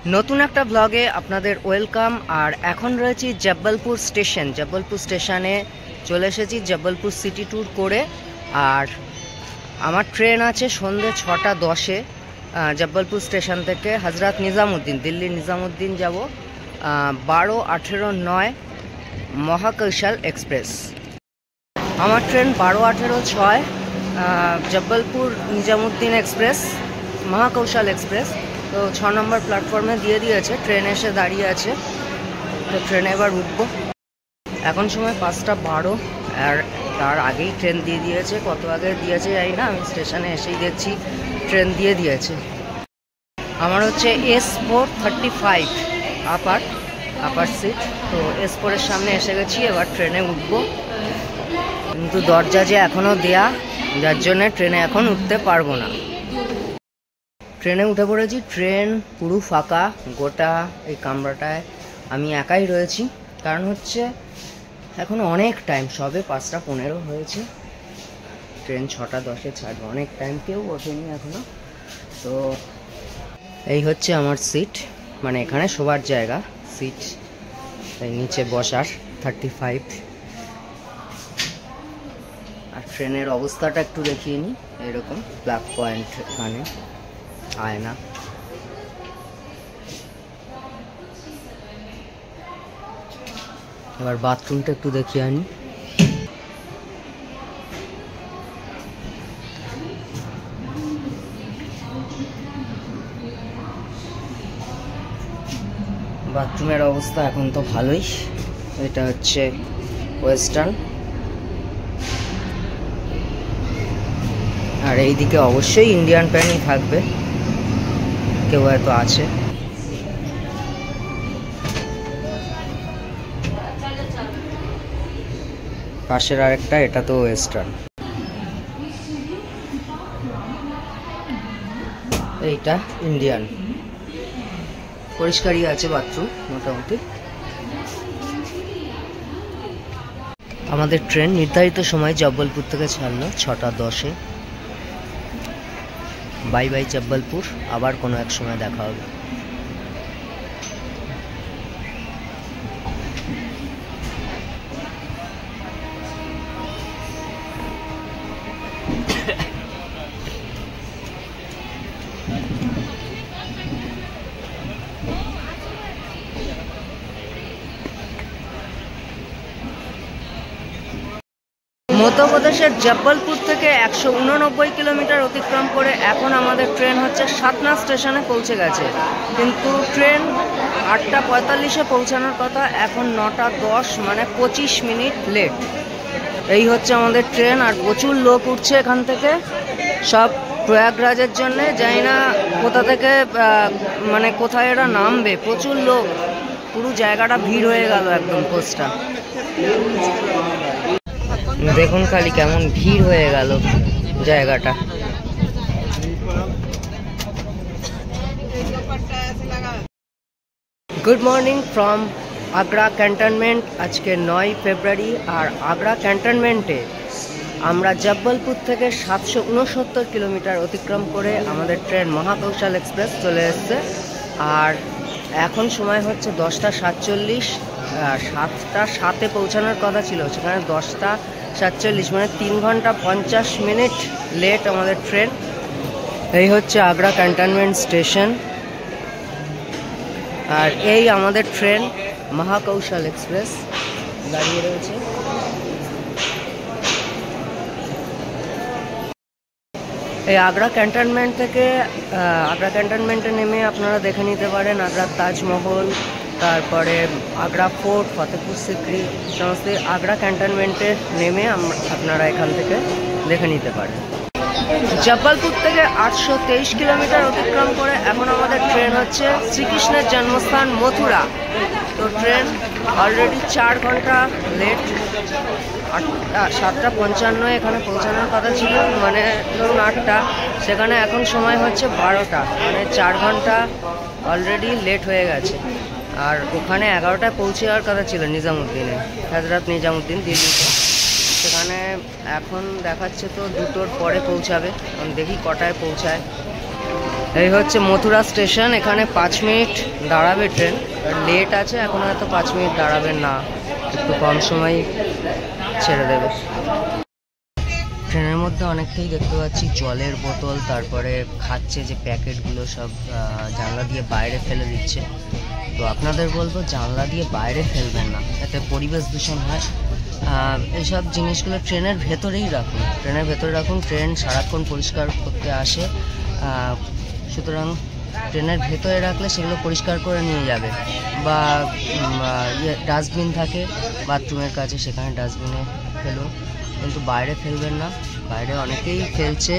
নতুন একটা ব্লগে আপনাদের ওয়েলকাম। আর এখন রয়েছি জব্বলপুর স্টেশনে চলে এসেছি জব্বলপুর সিটি ট্যুর করে। আর আমার ট্রেন আছে সন্ধ্যে 6:10-এ জব্বলপুর স্টেশন থেকে হজরত নিজামুদ্দিন, দিল্লির নিজামুদ্দিন যাব 12:18-9 মহাকৌশল এক্সপ্রেস। আমার train 12:18-6 Jabalpur Nizamuddin express, Mahakaushal express. তো 6 নম্বর প্ল্যাটফর্মে দিয়ে দিয়েছে, ট্রেন এসে দাঁড়িয়ে আছে। তো ট্রেনে এবার উঠবো। এখন সময় 5:12, আর তার আগেই ট্রেন দিয়ে দিয়েছে। কত আগে দিয়েছে জানি না, আমি স্টেশনে এসেই দেখছি ট্রেন দিয়ে দিয়েছে। আমার হচ্ছে S435 আপার সিট। তো S4-এর সামনে এসে গেছি, এবার ট্রেনে উঠবো। কিন্তু দরজা যে এখনও দেয়া, যার জন্যে ট্রেনে এখন উঠতে পারবো না। ট্রেনে উঠে পড়েছি। ট্রেন পুরো ফাঁকা, গোটা এই কামরাটায় আমি একাই রয়েছি। কারণ হচ্ছে এখন অনেক টাইম, সবে 5:15 হয়েছে। ট্রেন 6:10-এ ছাড়বে, অনেক টাইম, কেউ ওঠেনি এখনো। তো এই হচ্ছে আমার সিট, মানে এখানে শোবার জায়গা, সিট এই নিচে বসার 35। আর ট্রেনের অবস্থাটা একটু দেখিয়ে নিই। এরকম প্লাগ পয়েন্ট, এখানে আয়না। এবার বাথরুমটা একটু দেখিয়ে আনি। বাথরুমের অবস্থা এখন তো ভালোই। এটা হচ্ছে ওয়েস্টার্ন। আর এইদিকে অবশ্যই ইন্ডিয়ান প্যানই থাকবে, কেউ হয়তো আছে। পাশের আরেকটা, এটা তো ওয়েস্টার্ন। এইটা ইন্ডিয়ান। পরিষ্কারই আছে বাথরুম মোটামুটি। আমাদের ট্রেন নির্ধারিত সময় জব্বলপুর থেকে ছাড়লো 6:10-এ। বাই বাই জব্বলপুর, আবার কোনো এক সময় দেখা হবে। মধ্যপ্রদেশের জব্বলপুর থেকে 189 কিলোমিটার অতিক্রম করে এখন আমাদের ট্রেন হচ্ছে সাতনা স্টেশনে পৌঁছে গেছে। কিন্তু ট্রেন 8:45-এ পৌঁছানোর কথা, এখন 9:10, মানে 25 মিনিট লেট। এই হচ্ছে আমাদের ট্রেন। আর প্রচুর লোক উঠছে এখান থেকে, সব প্রয়াগরাজের জন্যে। জানি না কোথা থেকে, মানে কোথায় এরা নামবে। প্রচুর লোক, পুরো জায়গাটা ভিড় হয়ে গেল একদম কোচটা। দেখুন খালি কেমন ভিড় হয়ে গেল জায়গাটা। Good morning from Agra cantonment. আজকে 9 ফেব্রুয়ারি। আর আগ্রা ক্যান্টনমেন্টে আমরা জব্বলপুর থেকে 769 কিলোমিটার অতিক্রম করে আমাদের ট্রেন মহাকৌশল এক্সপ্রেস চলে এসছে। আর এখন সময় হচ্ছে 10:47। 7:07-এ পৌঁছানোর কথা ছিল, সেখানে 10:47, মানে 3 ঘন্টা 50 মিনিট লেট আমাদের ট্রেন। এই হচ্ছে আগ্রা ক্যান্টনমেন্ট স্টেশন। আর এই আমাদের ট্রেন মহাকৌশল এক্সপ্রেস দাঁড়িয়ে রয়েছে। এই আগ্রা ক্যান্টনমেন্ট থেকে আগ্রা ক্যান্টনমেন্টে নেমে আপনারা দেখে নিতে পারেন আগ্রার তাজমহল, তারপরে আগ্রা ফোর্ট, ফতেপুর সিক্রি, সমস্ত আগ্রা ক্যান্টনমেন্টে নেমে আপনারা এখান থেকে দেখে নিতে পারেন। জব্বলপুর থেকে 823 কিলোমিটার অতিক্রম করে এখন আমাদের ট্রেন হচ্ছে শ্রীকৃষ্ণের জন্মস্থান মথুরা। তো ট্রেন অলরেডি 4 ঘন্টা লেট। 7:55 এখানে পৌঁছানোর কথা ছিল, মানে ধরুন 8টা, সেখানে এখন সময় হচ্ছে 12টা, মানে 4 ঘন্টা অলরেডি লেট হয়ে গেছে। আর ওখানে 11টায় পৌঁছে যাওয়ার কথা ছিল নিজামুদ্দিনে, হজরত নিজামুদ্দিন দিল্লিতে। সেখানে এখন দেখাচ্ছে তো 2টোর পরে পৌঁছাবে। দেখি কটায় পৌঁছায়। এই হচ্ছে মথুরা স্টেশন। এখানে 5 মিনিট দাঁড়াবে ট্রেন, লেট আছে এখন, হয়তো 5 মিনিট দাঁড়াবে না, একটু কম সময় ছেড়ে দেবে। ট্রেনের মধ্যে অনেকটাই দেখতে পাচ্ছি জলের বোতল, তারপরে খাচ্ছে যে প্যাকেটগুলো সব জানলা দিয়ে বাইরে ফেলে দিচ্ছে। তো আপনাদের বলবো জানলা দিয়ে বাইরে ফেলবেন না, এতে পরিবেশ দূষণ হয়। এইসব জিনিসগুলো ট্রেনের ভেতরেই রাখুন, ট্রেনের ভেতরে রাখুন। ট্রেন সারাক্ষণ পরিষ্কার করতে আসে, সুতরাং ট্রেনের ভেতরে রাখলে সেগুলো পরিষ্কার করে নিয়ে যাবে। বা ডাস্টবিন থাকে বাথরুমের কাছে, সেখানে ডাস্টবিনে ফেলুন, কিন্তু বাইরে ফেলবেন না। বাইরে অনেকেই ফেলছে,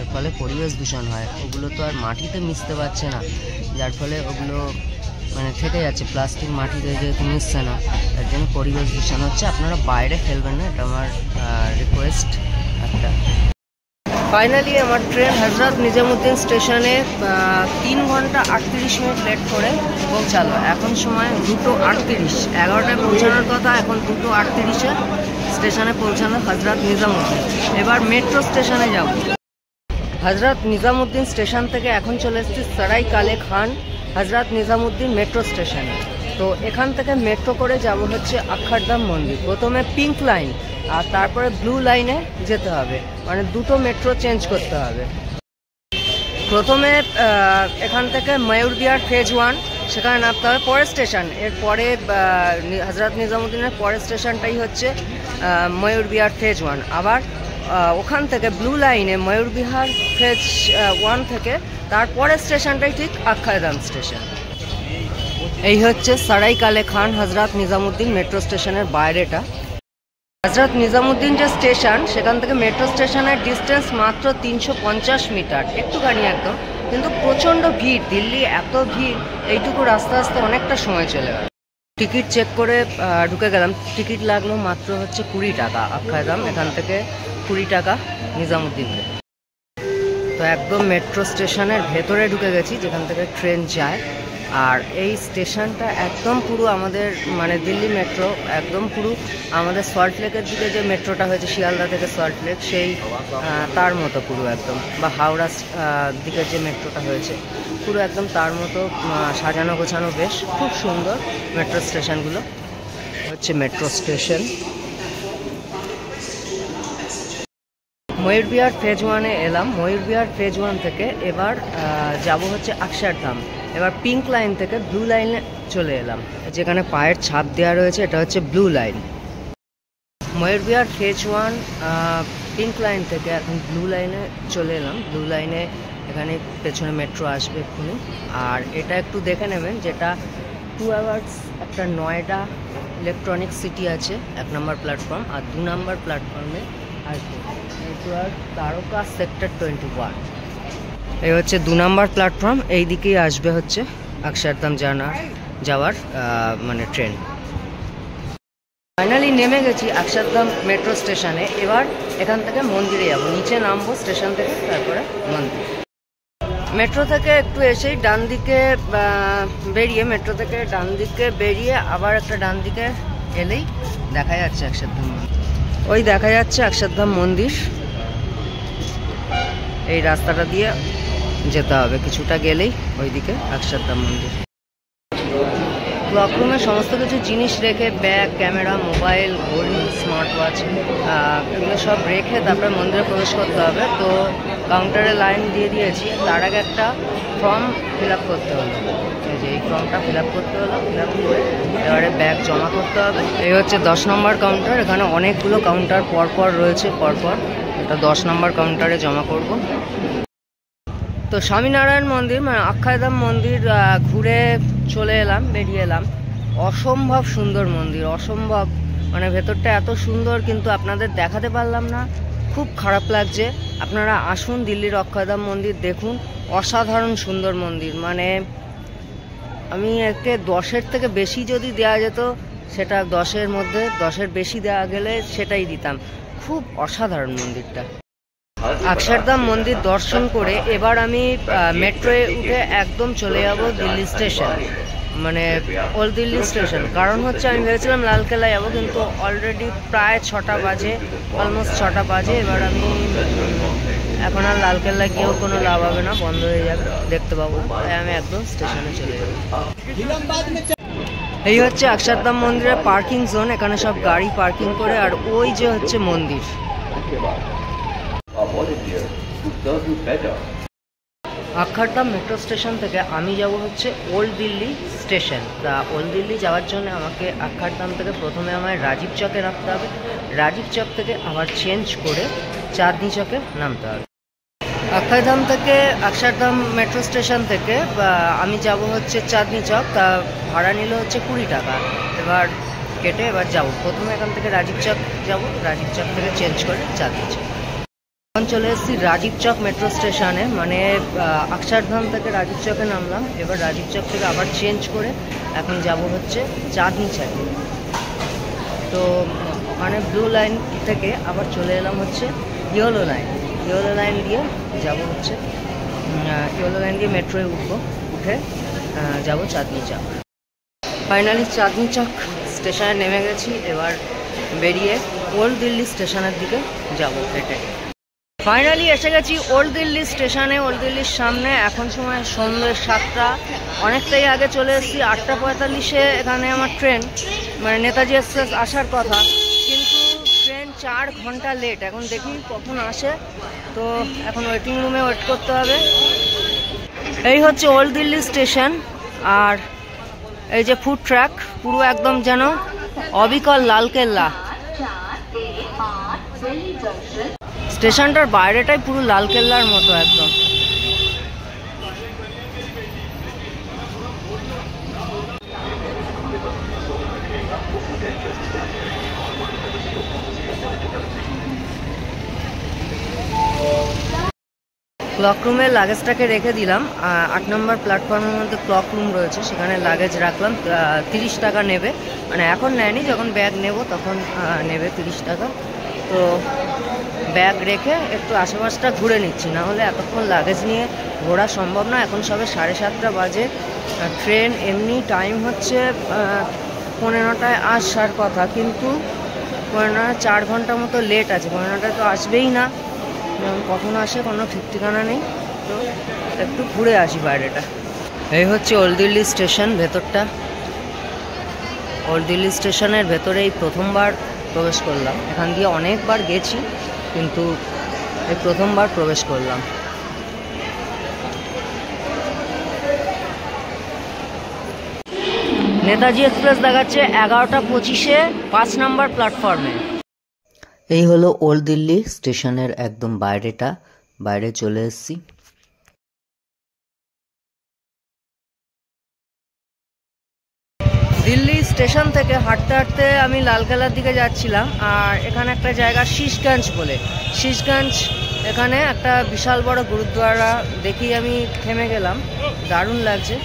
এর ফলে পরিবেশ দূষণ হয়। ওগুলো তো আর মাটিতে মিশতে পারছে না, যার ফলে ওগুলো মানে থেকে যাচ্ছে, প্লাস্টিক মাটিতে যেহেতু মিশছে না, তার জন্য পরিবেশ দূষণ হচ্ছে। আপনারা বাইরে ফেলবেন না, এটা আমার রিকোয়েস্ট একটা। ফাইনালি আমার ট্রেন হজরত নিজামুদ্দিন স্টেশনে 3 ঘন্টা 38 মিনিট লেট করে পৌঁছালো। এখন সময় 2:38, 11টায় পৌঁছানোর কথা, এখন 2:38-এ স্টেশনে পৌঁছানো হজরত নিজামুদ্দিন। এবার মেট্রো স্টেশনে যাব। হজরত নিজামুদ্দিন স্টেশন থেকে এখন চলে এসেছি সরাই কালে খান হজরত নিজামুদ্দিন মেট্রো স্টেশনে। তো এখান থেকে মেট্রো করে যাব হচ্ছে অক্ষরধাম মন্দির। প্রথমে পিঙ্ক লাইন আর তারপরে ব্লু লাইনে যেতে হবে, মানে দুটো মেট্রো চেঞ্জ করতে হবে। প্রথমে এখান থেকে ময়ূরবিহার ফেজ 1 সেখানে নামতে হবে, পরের স্টেশন। এরপরে হজরত নিজামুদ্দিনের পরের স্টেশনটাই হচ্ছে ময়ূরবিহার ফেজ 1। আবার ওখান থেকে ব্লু লাইনে ময়ূরবিহার ফেজ 1 থেকে তারপরের স্টেশনটাই ঠিক অক্ষরধাম স্টেশন। এই হচ্ছে সরাই কালে খান হজরত নিজামুদ্দিন মেট্রো স্টেশনের বাইরেটা। হজরত নিজামুদ্দিন যে স্টেশন, সেখান থেকে মেট্রো স্টেশনের ডিস্টেন্স মাত্র 350 মিটার, একটুখানি একদম, কিন্তু প্রচণ্ড ভিড়। দিল্লি এত ভিড়, এইটুকু রাস্তা আসতে অনেকটা সময় চলে গেল। টিকিট চেক করে ঢুকে গেলাম। টিকিট লাগলো মাত্র হচ্ছে 20 টাকা অক্ষরধাম, এখান থেকে 20 টাকা নিজামুদ্দিনে। তো একদম মেট্রো স্টেশনের ভেতরে ঢুকে গেছি, যেখান থেকে ট্রেন যায়। আর এই স্টেশনটা একদম পুরো আমাদের মানে দিল্লি মেট্রো, একদম পুরো আমাদের সল্টলেকের দিকে যে মেট্রোটা হয়েছে শিয়ালদা থেকে সল্টলেক, সেই তার মতো পুরো একদম, বা হাওড়া দিকের যে মেট্রোটা হয়েছে পুরো একদম তার মতো সাজানো গোছানো, বেশ খুব সুন্দর মেট্রো স্টেশনগুলো। হচ্ছে মেট্রো স্টেশন। ময়ূরবিহার ফেজ 1-এ এলাম। ময়ূরবিহার ফেজ 1 থেকে এবার যাব হচ্ছে অক্ষরধাম। এবার পিঙ্ক লাইন থেকে ব্লু লাইনে চলে এলাম, যেখানে পায়ের ছাপ দেওয়া রয়েছে, এটা হচ্ছে blue line. Mayur Vihar phase 1 pink line থেকে এখন ব্লু লাইনে চলে এলাম। ব্লু লাইনে এখানে পেছনে মেট্রো আসবে এক্ষুনি। আর এটা একটু দেখে নেবেন, যেটা 2 আওয়ার্স একটা নয়ডা ইলেকট্রনিক সিটি আছে 1 নম্বর প্ল্যাটফর্ম, আর 2 নম্বর প্ল্যাটফর্মে আসবে তারকা সেক্টর 21। এই হচ্ছে 2 নম্বর প্ল্যাটফর্ম, এই দিকেই আসবে হচ্ছে অক্ষরধাম যাওয়ার মানে ট্রেন। ফাইনালি নেমে গেছি অক্ষরধাম মেট্রো স্টেশনে। এবার এখান থেকে মন্দিরে যাব, নিচে নামবো স্টেশন থেকে, তারপরে মন্দির। মেট্রো থেকে একটু এসেই ডান দিকে বেরিয়ে, মেট্রো থেকে ডান দিকে বেরিয়ে আবার একটা ডান দিকে এলেই দেখা যাচ্ছে অক্ষরধাম মন্দির। ওই দেখা যাচ্ছে অক্ষরধাম মন্দির। এই রাস্তাটা দিয়ে যেতে হবে, কিছুটা গেলেই ওইদিকে অক্ষরধাম মন্দির। ক্লকরুমে সমস্ত কিছু জিনিস রেখে, ব্যাগ, ক্যামেরা, মোবাইল, ঘড়ি, স্মার্ট ওয়াচ, এগুলো সব রেখে তারপরে মন্দিরে প্রবেশ করতে হবে। তো কাউন্টারে লাইন দিয়ে দিয়েছি, তার আগে একটা ফর্ম ফিল আপ করতে হলো। এই যে এই ফর্মটা ফিল আপ করতে হলো, ফিল আপ করে এবারে ব্যাগ জমা করতে হবে। এই হচ্ছে 10 নম্বর কাউন্টার। এখানে অনেকগুলো কাউন্টার পরপর রয়েছে, পরপর এটা 10 নম্বর কাউন্টারে জমা করব। তো স্বামীনারায়ণ মন্দির মানে অক্ষরধাম মন্দির ঘুরে চলে এলাম, বেরিয়ে এলাম। অসম্ভব সুন্দর মন্দির, অসম্ভব, মানে ভেতরটা এত সুন্দর, কিন্তু আপনাদের দেখাতে পারলাম না, খুব খারাপ লাগছে। আপনারা আসুন দিল্লির অক্ষরধাম মন্দির দেখুন, অসাধারণ সুন্দর মন্দির। মানে আমি একে 10-এর থেকে বেশি যদি দেওয়া যেত, সেটা 10-এর মধ্যে 10-এর বেশি দেওয়া গেলে সেটাই দিতাম। খুব অসাধারণ মন্দিরটা। অক্ষরধাম মন্দির দর্শন করে এবার আমি মেট্রোয়ে উঠে একদম চলে যাব দিল্লি স্টেশন, মানে ওল্ড দিল্লি স্টেশন। কারণ হচ্ছে আমি ভেবেছিলাম লালকেল্লা যাবো, কিন্তু অলরেডি প্রায় 6টা বাজে, অলমোস্ট 6টা বাজে। এবার আমি এখন আর লালকেল্লা গিয়েও কোনো লাভ হবে না, বন্ধ হয়ে যাবে, দেখতে পাবো। তাই আমি একদম স্টেশনে চলে যাবো। এই হচ্ছে অক্ষরধাম মন্দিরের পার্কিং জোন। এখানে সব গাড়ি পার্কিং করে, আর ওই যে হচ্ছে মন্দির। অক্ষরধাম মেট্রো স্টেশন থেকে আমি যাব হচ্ছে ওল্ড দিল্লি স্টেশন। তা ওল্ড দিল্লি যাওয়ার জন্য আমাকে অক্ষরধাম থেকে প্রথমে আমায় রাজীব চকে নামতে হবে, রাজীব চক থেকে আবার চেঞ্জ করে চাঁদনি চকে নামতে হবে। অক্ষরধাম থেকে অক্ষরধাম মেট্রো স্টেশন থেকে আমি যাব হচ্ছে চাঁদনি চক। তা ভাড়া নিল হচ্ছে 20 টাকা। এবার কেটে এবার যাব, প্রথমে এখান থেকে রাজীব চক যাব, রাজীব চক থেকে চেঞ্জ করে চাঁদনি চক। এখন চলে এসেছি রাজীব চক মেট্রো স্টেশনে, মানে অক্ষরধাম থেকে রাজীব চকে নামলাম। এবার রাজীব চক থেকে আবার চেঞ্জ করে এখন যাব হচ্ছে চাঁদনি চকে। তো মানে ব্লু লাইন থেকে আবার চলে এলাম হচ্ছে ইয়েলো লাইন। ইয়েলো লাইন দিয়ে যাব হচ্ছে ইয়েলো লাইন দিয়ে মেট্রোয় উঠবো, উঠে যাব চাঁদনি চক। ফাইনালি চাঁদনি চক স্টেশনে নেমে গেছি। এবার বেরিয়ে ওল্ড দিল্লি স্টেশনের দিকে যাব হেঁটে। ফাইনালি এসে গেছি ওল্ড দিল্লি স্টেশনে, ওল্ড দিল্লির সামনে। এখন সময় সন্ধ্যে 7টা, অনেকটাই আগে চলে এসেছি। 8:45-এ এখানে আমার ট্রেন, মানে নেতাজি এক্সপ্রেস আসার কথা, কিন্তু ট্রেন 4 ঘন্টা লেট। এখন দেখি কখন আসে, তো এখন ওয়েটিং রুমে ওয়েট করতে হবে। এই হচ্ছে ওল্ড দিল্লি স্টেশন, আর এই যে ফুড ট্র্যাক, পুরো একদম যেন অবিকল লালকেল্লা। স্টেশনটার বাইরেটাই পুরো লালকেল্লার মতো একদম। ক্লক রুমে লাগেজটাকে রেখে দিলাম। 8 নম্বর প্ল্যাটফর্মের মধ্যে ক্লক রুম রয়েছে, সেখানে লাগেজ রাখলাম। 30 টাকা নেবে, মানে এখন নেয়নি, যখন ব্যাগ নেব তখন নেবে 30 টাকা। তো ব্যাগ রেখে একটু আশেপাশটা ঘুরে নিচ্ছি, না হলে এতক্ষণ লাগেজ নিয়ে ঘোরা সম্ভব না। এখন সবে 7:30 বাজে। ট্রেন এমনি টাইম হচ্ছে 15টায় আসার কথা, কিন্তু 4 ঘন্টা মতো লেট আছে। 15টায় তো আসবেই না, কখন আসে কোনো ঠিক ঠিকানা নেই। তো একটু ঘুরে আসি বাইরেটা। এই হচ্ছে ওল্ড দিল্লি স্টেশন ভেতরটা। ওল্ড দিল্লি স্টেশনের ভেতরে এই প্রথমবার প্রবেশ করলাম। এখান দিয়ে অনেকবার গেছি, কিন্তু এই প্রথমবার প্রবেশ করলাম। নেতাজি এক্সপ্রেস দেখাচ্ছে 11:25-এ 5 নম্বর প্ল্যাটফর্মে। এই হলো ওল্ড দিল্লি স্টেশনের একদম বাইরেটা, বাইরে চলে এসেছি। দিল্লি স্টেশন থেকে হাঁটতে হাঁটতে আমি লালকেল্লার দিকে যাচ্ছিলাম, আর এখানে একটা জায়গা শীশগঞ্জ বলে, শীশগঞ্জ, এখানে একটা বিশাল বড় গুরুদ্বারা দেখি আমি থেমে গেলাম, দারুণ লাগছে।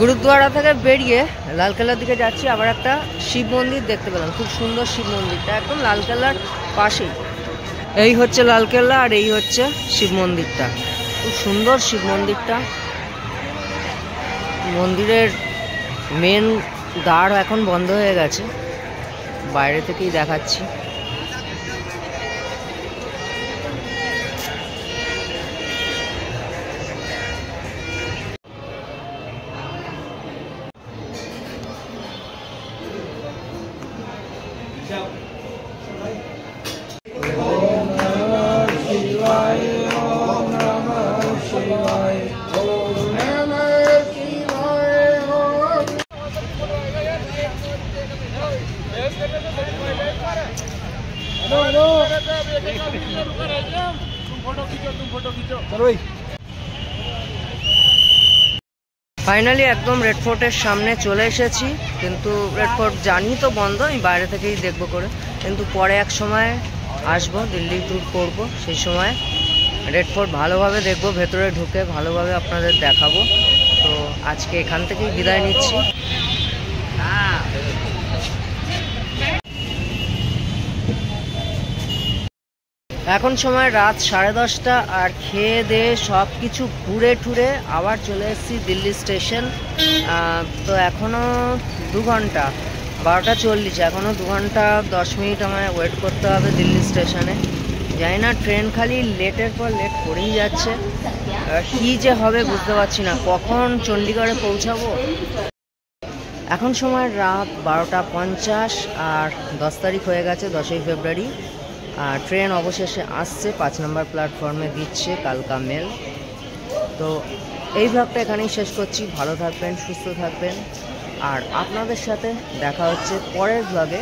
গুরুদ্বারা থেকে বেরিয়ে লালকেল্লার দিকে যাচ্ছি, আবার একটা শিব মন্দির দেখতে পেলাম, খুব সুন্দর শিব মন্দিরটা একদম লালকেল্লার পাশেই। এই হচ্ছে লালকেল্লা আর এই হচ্ছে শিব মন্দিরটা, খুব সুন্দর শিব মন্দিরটা। মন্দিরের মেন দ্বার এখন বন্ধ হয়ে গেছে, বাইরে থেকেই দেখাচ্ছি। ফাইনালি একদম রেড ফোর্টের সামনে চলে এসেছি, কিন্তু রেড ফোর্ট জানি তো বন্ধ, আমি বাইরে থেকেই দেখবো করে, কিন্তু পরে এক সময় আসবো, দিল্লি ট্যুর করব, সেই সময় রেড ফোর্ট ভালোভাবে দেখবো, ভেতরে ঢুকে ভালোভাবে আপনাদের দেখাবো। তো আজকে এখান থেকেই বিদায় নিচ্ছি। এখন সময় রাত 10:30, আর খেয়ে দিয়ে সব কিছু ঘুরে ঠুরে আবার চলে এসেছি দিল্লি স্টেশন। তো এখনও 2 ঘন্টা, 12:40, এখনও 2 ঘন্টা 10 মিনিট আমায় ওয়েট করতে হবে দিল্লি স্টেশনে। জানি না, ট্রেন খালি লেটের পর লেট করেই যাচ্ছে, কী যে হবে বুঝতে পারছি না, কখন চণ্ডীগড়ে পৌঁছাবো। এখন সময় রাত 12:50, আর 10 তারিখ হয়ে গেছে, 10ই ফেব্রুয়ারি। আর ট্রেন অবশেষে আসছে, 5 নম্বর প্ল্যাটফর্মে দিচ্ছে কালকা মেল। তো এই ব্লগটা এখানেই শেষ করছি। ভালো থাকবেন, সুস্থ থাকবেন, আর আপনাদের সাথে দেখা হচ্ছে পরের ব্লগে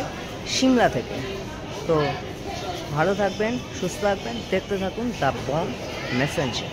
সিমলা থেকে। তো ভালো থাকবেন, সুস্থ থাকবেন, দেখতে থাকুন দ্য বং মেসেঞ্জার।